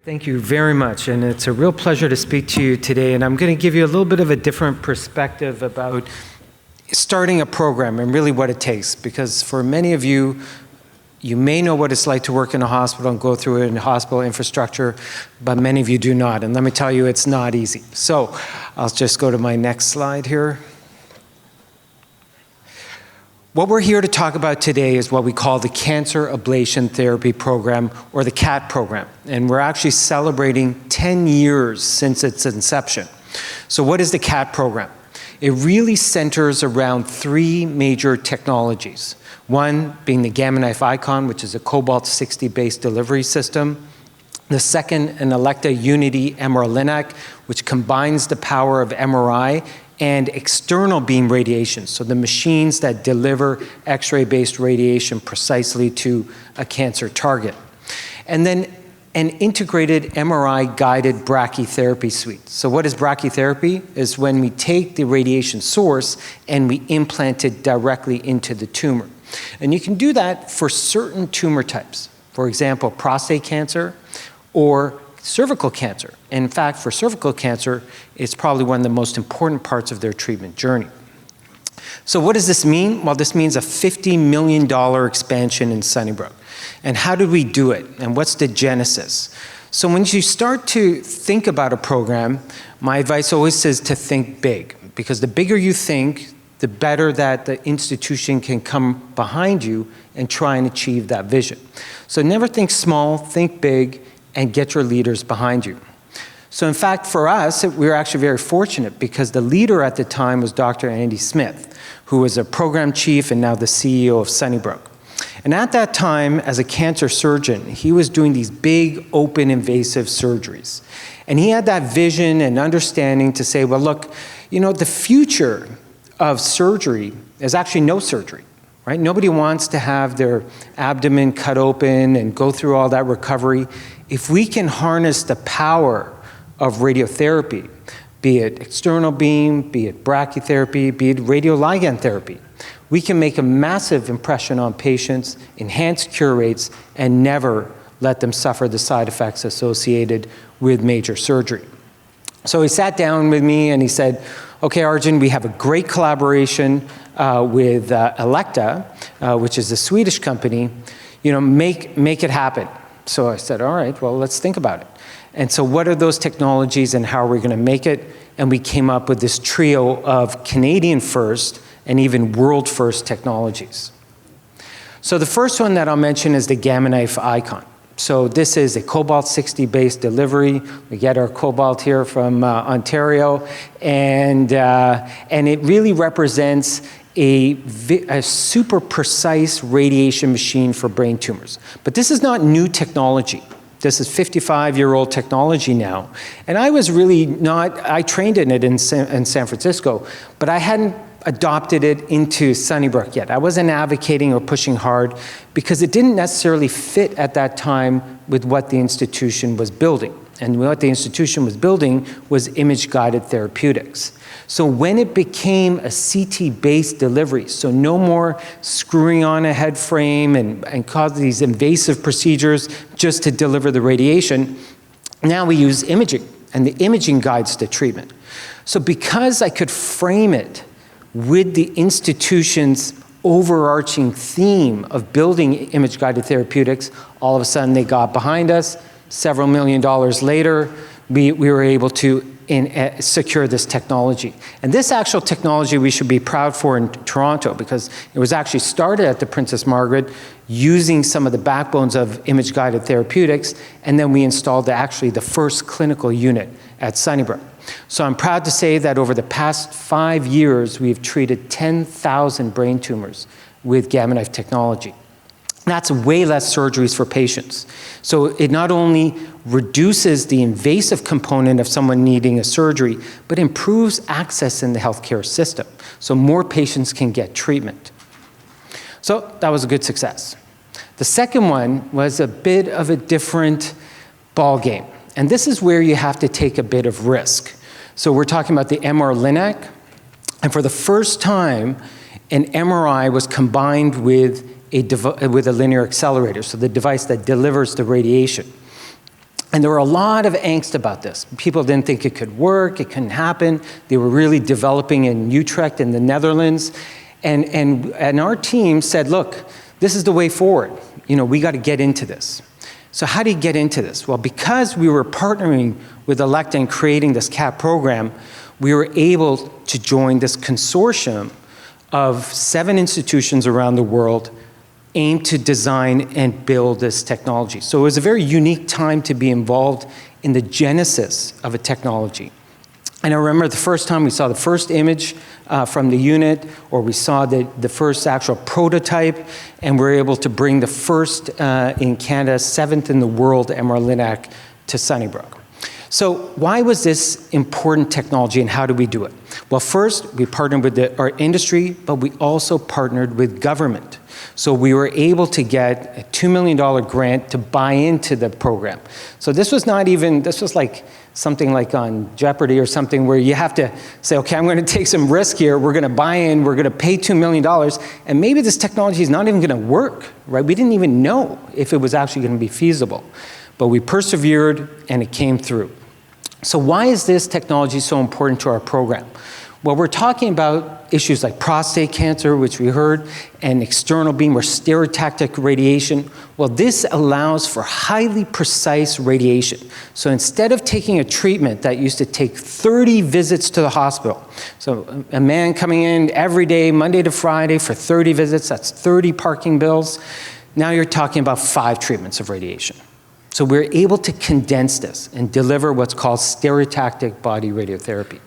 Thank you very much, and it's a real pleasure to speak to you today, and I'm going to give you a little bit of a different perspective about starting a program and really what it takes, because for many of you, you may know what it's like to work in a hospital and go through it in hospital infrastructure, but many of you do not, and let me tell you, it's not easy. So I'll just go to my next slide here. What we're here to talk about today is what we call the Cancer Ablation Therapy Program, or the CAT program. And we're actually celebrating 10 years since its inception. So what is the CAT program? It really centers around three major technologies. One being the Gamma Knife Icon, which is a cobalt-60 based delivery system. The second, an Elekta Unity MR-Linac, which combines the power of MRI and external beam radiation, so the machines that deliver X-ray based radiation precisely to a cancer target. And then an integrated MRI guided brachytherapy suite. So what is brachytherapy? Is when we take the radiation source and we implant it directly into the tumor. And you can do that for certain tumor types. For example, prostate cancer or cervical cancer. And in fact, for cervical cancer, it's probably one of the most important parts of their treatment journey. So what does this mean? Well, this means a $50 million expansion in Sunnybrook. And how did we do it? And what's the genesis? So when you start to think about a program, my advice always is to think big, because the bigger you think, the better that the institution can come behind you and try and achieve that vision. So never think small, think big, and get your leaders behind you. So in fact, for us, we were actually very fortunate, because the leader at the time was Dr. Andy Smith, who was a program chief and now the CEO of Sunnybrook. And at that time, as a cancer surgeon, he was doing these big, open, invasive surgeries. And he had that vision and understanding to say, well, look, you know, the future of surgery is actually no surgery. Right? Nobody wants to have their abdomen cut open and go through all that recovery. If we can harness the power of radiotherapy, be it external beam, be it brachytherapy, be it radioligand therapy, we can make a massive impression on patients, enhance cure rates, and never let them suffer the side effects associated with major surgery. So he sat down with me and he said, okay, Arjun, we have a great collaboration with Elekta, which is a Swedish company, you know, make it happen. So I said, all right, well, let's think about it. And so what are those technologies and how are we going to make it? And we came up with this trio of Canadian first and even world first technologies. So the first one that I'll mention is the Gamma Knife Icon. So this is a cobalt-60 based delivery. We get our cobalt here from Ontario, and it really represents a super precise radiation machine for brain tumors. But this is not new technology. This is 55-year-old technology now. And I was really not, I trained in it in San Francisco, but I hadn't adopted it into Sunnybrook yet. I wasn't advocating or pushing hard because it didn't necessarily fit at that time with what the institution was building. And what the institution was building was image-guided therapeutics. So when it became a CT-based delivery, so no more screwing on a head frame and cause these invasive procedures just to deliver the radiation, now we use imaging, and the imaging guides the treatment. So because I could frame it with the institution's overarching theme of building image-guided therapeutics, all of a sudden they got behind us. Several $1 million later, we were able to secure this technology. And this actual technology we should be proud for in Toronto, because it was actually started at the Princess Margaret using some of the backbones of image-guided therapeutics, and then we installed actually the first clinical unit at Sunnybrook. So I'm proud to say that over the past 5 years, we've treated 10,000 brain tumors with Gamma Knife technology. That's way less surgeries for patients. So it not only reduces the invasive component of someone needing a surgery, but improves access in the healthcare system. So more patients can get treatment. So that was a good success. The second one was a bit of a different ball game. And this is where you have to take a bit of risk. So we're talking about the MR-Linac. And for the first time, an MRI was combined with a linear accelerator, so the device that delivers the radiation. And there were a lot of angst about this. People didn't think it could work, it couldn't happen. They were really developing in Utrecht in the Netherlands. And our team said, look, this is the way forward. We got to get into this. So how do you get into this? Well, because we were partnering with Elekta and creating this CAT program, we were able to join this consortium of 7 institutions around the world aimed to design and build this technology. So it was a very unique time to be involved in the genesis of a technology. And I remember the first time we saw the first image from the unit, or we saw the first actual prototype, and we were able to bring the first in Canada, 7th in the world MR Linac to Sunnybrook. So why was this important technology, and how do we do it? Well, first, we partnered with our industry, but we also partnered with government. So we were able to get a $2 million grant to buy into the program. So this was like something like on Jeopardy or something where you have to say, okay, I'm going to take some risk here. We're going to buy in, we're going to pay $2 million, and maybe this technology is not even going to work, right? We didn't even know if it was actually going to be feasible. But we persevered, and it came through. So why is this technology so important to our program? Well, we're talking about issues like prostate cancer, which we heard, and external beam or stereotactic radiation. Well, this allows for highly precise radiation. So instead of taking a treatment that used to take 30 visits to the hospital, so a man coming in every day, Monday to Friday for 30 visits, that's 30 parking bills. Now you're talking about 5 treatments of radiation. So we're able to condense this and deliver what's called stereotactic body radiotherapy.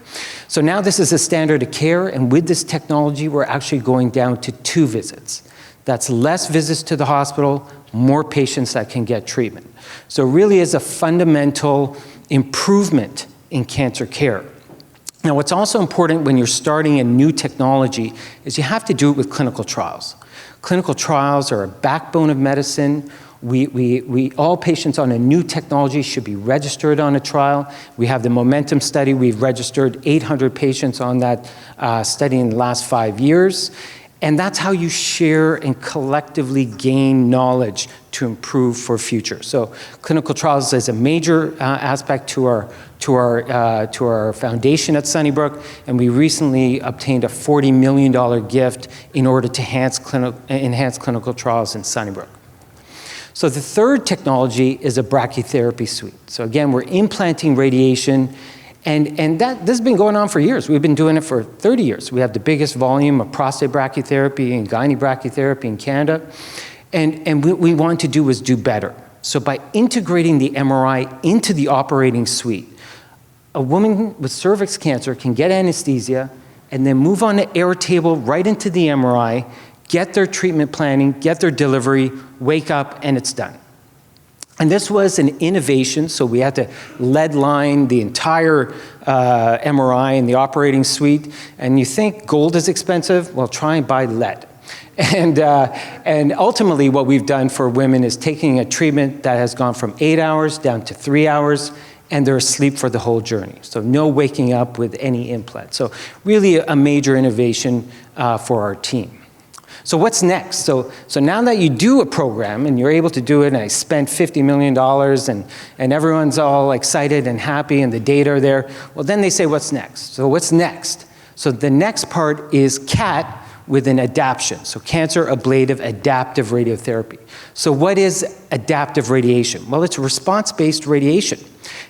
So now this is a standard of care, and with this technology, we're actually going down to 2 visits. That's less visits to the hospital, more patients that can get treatment. So it really is a fundamental improvement in cancer care. Now, what's also important when you're starting a new technology is you have to do it with clinical trials. Clinical trials are a backbone of medicine. All patients on a new technology should be registered on a trial. We have the Momentum study. We've registered 800 patients on that study in the last 5 years. And that's how you share and collectively gain knowledge to improve for future. So clinical trials is a major aspect to our foundation at Sunnybrook, and we recently obtained a $40 million gift in order to enhance clinical trials in Sunnybrook. So the third technology is a brachytherapy suite. So again, we're implanting radiation, and this has been going on for years. We've been doing it for 30 years. We have the biggest volume of prostate brachytherapy and gynae brachytherapy in Canada, and what we want to do is do better. So by integrating the MRI into the operating suite, a woman with cervix cancer can get anesthesia and then move on the Airtable right into the MRI, get their treatment planning, get their delivery, wake up, and it's done. And this was an innovation, so we had to lead line the entire MRI in the operating suite. And you think gold is expensive? Well, try and buy lead. And ultimately what we've done for women is taking a treatment that has gone from 8 hours down to 3 hours, and they're asleep for the whole journey. So no waking up with any implant. So really a major innovation for our team. So what's next? So now that you do a program and you're able to do it, and I spent $50 million and everyone's all excited and happy and the data are there, well then they say, what's next? So what's next? So the next part is CAT with an adaptation, so cancer ablative adaptive radiotherapy. So what is adaptive radiation? Well, it's response-based radiation.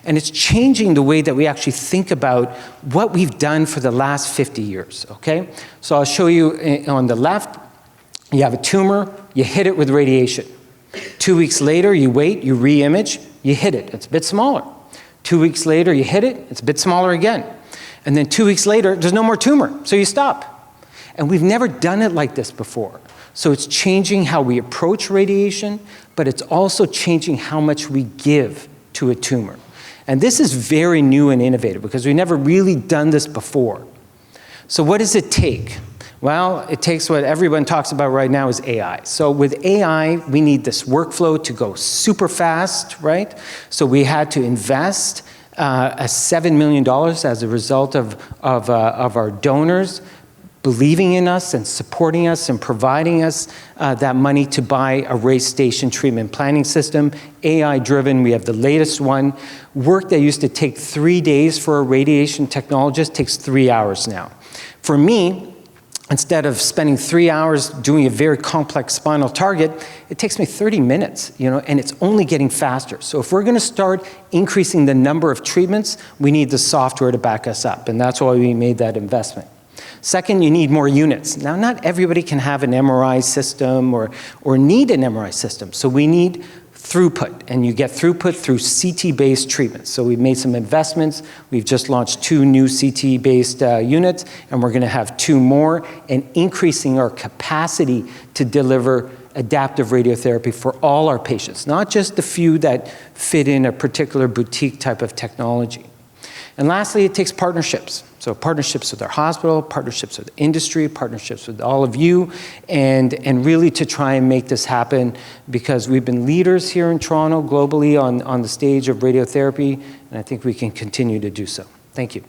And it's changing the way that we actually think about what we've done for the last 50 years, okay? So I'll show you on the left, you have a tumor, you hit it with radiation. 2 weeks later, you wait, you re-image, you hit it, it's a bit smaller. 2 weeks later, you hit it, it's a bit smaller again. And then 2 weeks later, there's no more tumor, so you stop. And we've never done it like this before. So it's changing how we approach radiation, but it's also changing how much we give to a tumor. And this is very new and innovative because we've never really done this before. So what does it take? Well, it takes what everyone talks about right now is AI. So with AI, we need this workflow to go super fast, right? So we had to invest $7 million as a result of our donors. believing in us and supporting us and providing us that money to buy a race station treatment planning system, AI-driven. We have the latest one. Work that used to take 3 days for a radiation technologist takes 3 hours now. For me, instead of spending 3 hours doing a very complex spinal target, it takes me 30 minutes, and it's only getting faster. So if we're gonna start increasing the number of treatments, we need the software to back us up, and that's why we made that investment. Second, you need more units. Now, not everybody can have an MRI system or need an MRI system, so we need throughput, and you get throughput through CT-based treatments. So we've made some investments. We've just launched 2 new CT-based units, and we're gonna have 2 more, and increasing our capacity to deliver adaptive radiotherapy for all our patients, not just the few that fit in a particular boutique type of technology. And lastly, it takes partnerships. So partnerships with our hospital, partnerships with industry, partnerships with all of you, and really to try and make this happen, because we've been leaders here in Toronto globally on the stage of radiotherapy, and I think we can continue to do so. Thank you.